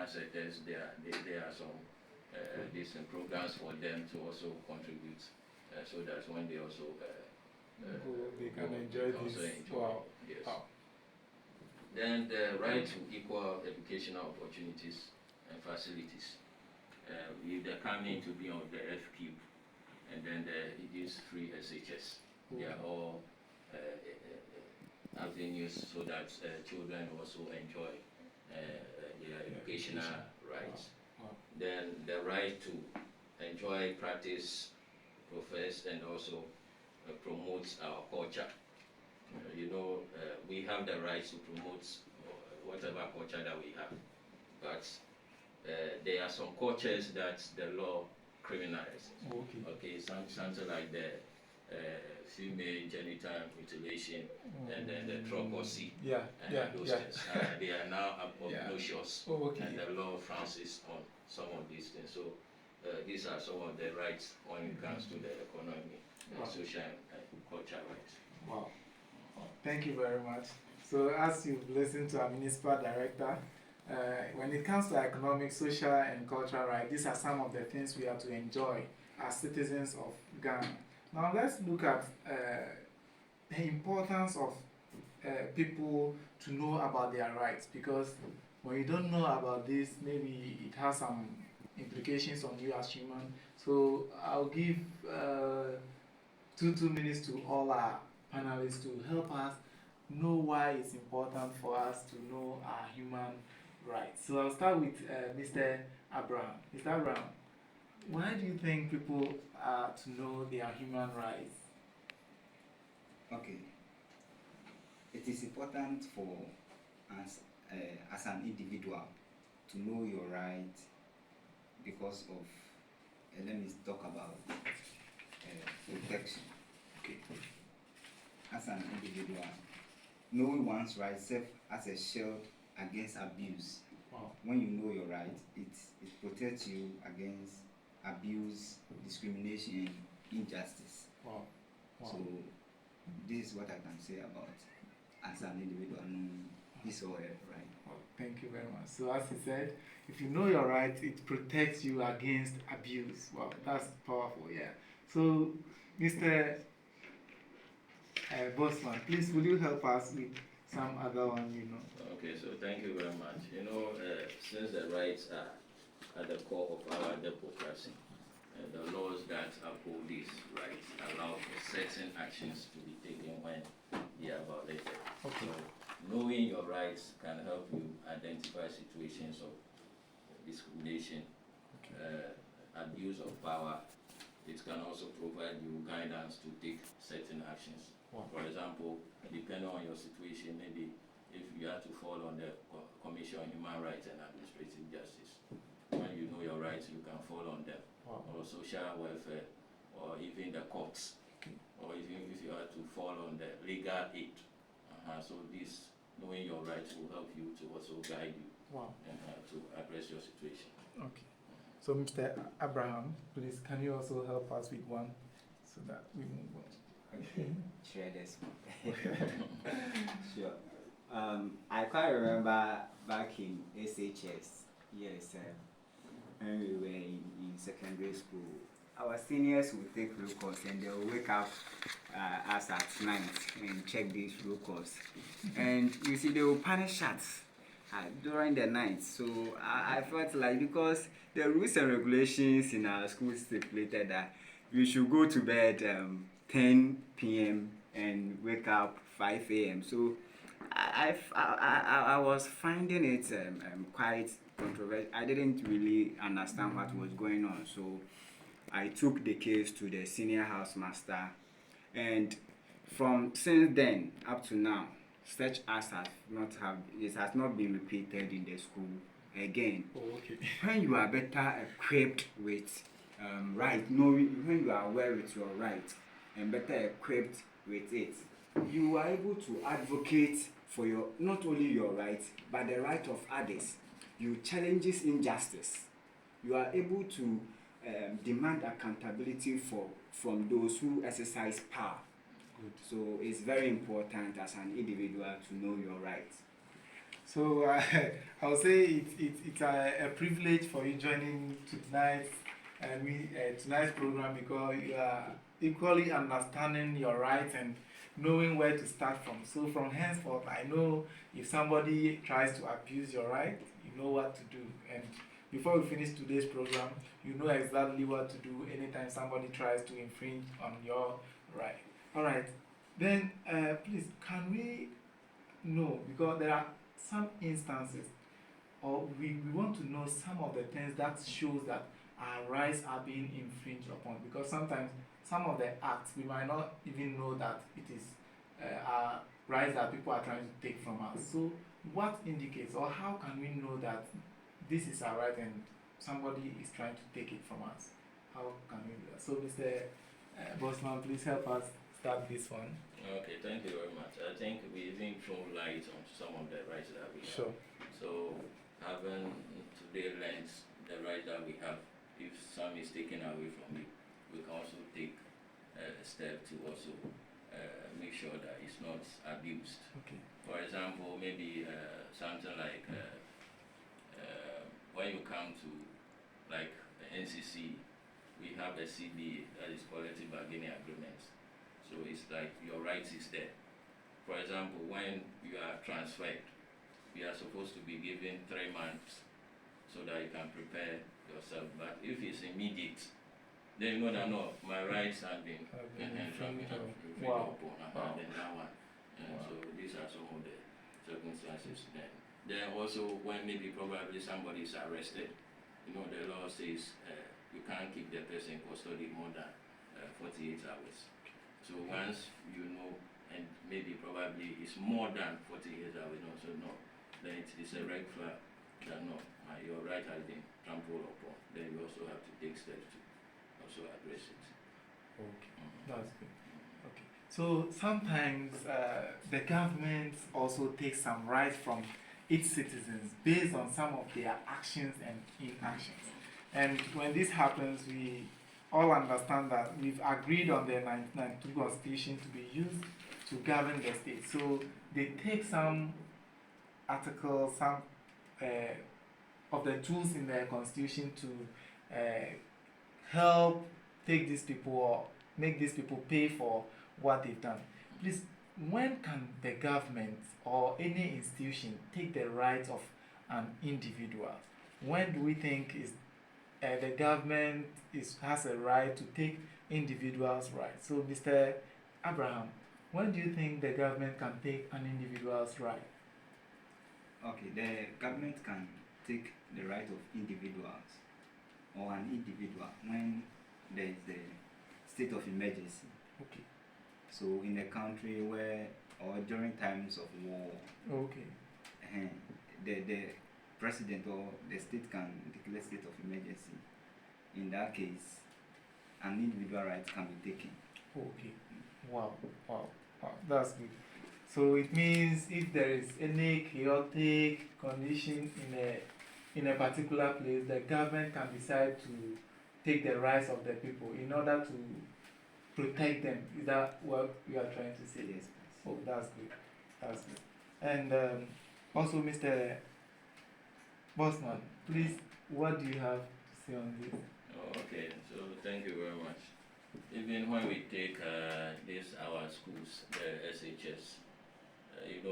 informal sectors, there are some decent programs for them to also contribute, so that when they also they can enjoy this. Wow. Yes. Wow. Then the right to equal educational opportunities and facilities. They're coming to be on the FQ, and then it is free SHS. They are all avenues so that children also enjoy their educational rights. Wow. Then the right to enjoy, practice, profess, and also promote our culture. We have the right to promote whatever culture that we have, but there are some cultures that the law criminalizes. Okay, something like the female genital mutilation, and then the troposi, and those things. They are now obnoxious, and the law francis on some of these things. So these are some of the rights when it comes to the economy, social and cultural rights. Wow. Thank you very much. So as you've listened to our municipal director, when it comes to economic, social, and cultural rights, these are some of the things we have to enjoy as citizens of Ghana. Now let's look at the importance of people to know about their rights, because when you don't know about this, maybe it has some implications on you as human. So I'll give 2 minutes to all our panelists to help us know why it's important for us to know our human rights. So I'll start with Mr. Abraham. Mr. Abraham, why do you think people are to know their human rights? Okay. It is important for us as an individual to know your right because of, let me talk about protection. Okay. As an individual, knowing one's rights serves as a shield against abuse. Wow. When you know your right, it protects you against abuse, discrimination, and injustice. Wow. Wow. So this is what I can say about as an individual knowing his or her right. Well, thank you very much. So as he said, if you know your rights, it protects you against abuse. Wow, that's powerful, yeah. So Mr. Bosman, please will you help us with some other one, Okay, so thank you very much. Since the rights are at the core of our democracy, the laws that uphold these rights allow for certain actions to be taken when they are violated. Okay. So knowing your rights can help you identify situations of discrimination, abuse of power. It can also provide you guidance to take certain actions. Wow. For example, depending on your situation, maybe if you have to fall on the Commission on Human Rights and Administrative Justice, when you know your rights, you can fall on them. Wow. Or social welfare, or even the courts, or even if you have to fall on the legal aid. So this, knowing your rights, will help you to also guide you. Wow. To address your situation. Okay. So Mr. Abraham, please, can you also help us with one so that we move on? Okay, share this one. Sure. I quite remember back in SHS, yes, when we were in secondary school, our seniors would take roll calls and they'll wake up us at night and check these roll calls. And you see, they will punish us during the night. So I felt like, because the rules and regulations in our school stipulated that we should go to bed 10 p.m. and wake up 5 a.m. So I was finding it quite controversial. I didn't really understand what was going on. So I took the case to the senior housemaster, and since then up to now, such as it has not been repeated in the school again. Oh, okay. When you are better equipped with when you are aware with your right and better equipped with it, you are able to advocate for not only your right but the right of others. You challenge injustice. You are able to demand accountability from those who exercise power. Good. So it's very important as an individual to know your rights. So I would say it's a privilege for you joining tonight's program because you are equally understanding your rights and knowing where to start from. So from henceforth, I know if somebody tries to abuse your right, you know what to do. And before we finish today's program, you know exactly what to do anytime somebody tries to infringe on your right. All right. Then, please, can we know, because there are some instances, or we want to know some of the things that shows that our rights are being infringed upon, because sometimes some of the acts we might not even know that it is our rights that people are trying to take from us. So what indicates, or how can we know that this is our right and somebody is trying to take it from us? How can we do that? So Mr. Bosman, please help us start this one. Okay, thank you very much. I think we even throw light on some of the rights that we have. Sure. So, having today learned the right that we have, if some is taken away from you, we can also take a step to also make sure that it's not abused. Okay. For example, maybe something like when you come to like the NCC, we have a CBA, that is collective bargaining agreements. So it's like your rights is there. For example, when you are transferred, you are supposed to be given 3 months so that you can prepare yourself. But if it's immediate, then you know that no, my rights have been infringed Wow. upon, Wow. then that one. Wow. So these are some of the circumstances. Then also when maybe probably somebody is arrested, you know the law says you can't keep the person in custody more than 48 hours. So once you know, and maybe probably it's more than 48 hours, then it is a red flag that no, your right has been trampled upon. Then you also have to take steps to also address it. Okay, that's good. Okay, so sometimes the government also takes some rights from its citizens based on some of their actions and inactions. And when this happens, we all understand that we've agreed on the 1992 Constitution to be used to govern the state. So they take some articles, some of the tools in the Constitution to help take these people or make these people pay for what they've done. Please, when can the government or any institution take the rights of an individual? When do we think is the government has a right to take individuals' rights? So, Mr. Abraham, when do you think the government can take an individual's right? Okay, the government can take the right of individuals or an individual when there is the state of emergency. Okay. So in a country where or during times of war, Okay. the president or the state can declare state of emergency. In that case, an individual right can be taken. Okay. Wow. Wow. Wow. That's good. So it means if there is any chaotic condition in a particular place, the government can decide to take the rights of the people in order to protect them. Is that what you are trying to say? Yes, please. Oh, that's good. That's good. And also, Mr. Bosman, please, what do you have to say on this? Oh, okay, so thank you very much. Even when we take this our schools, the SHS, you know.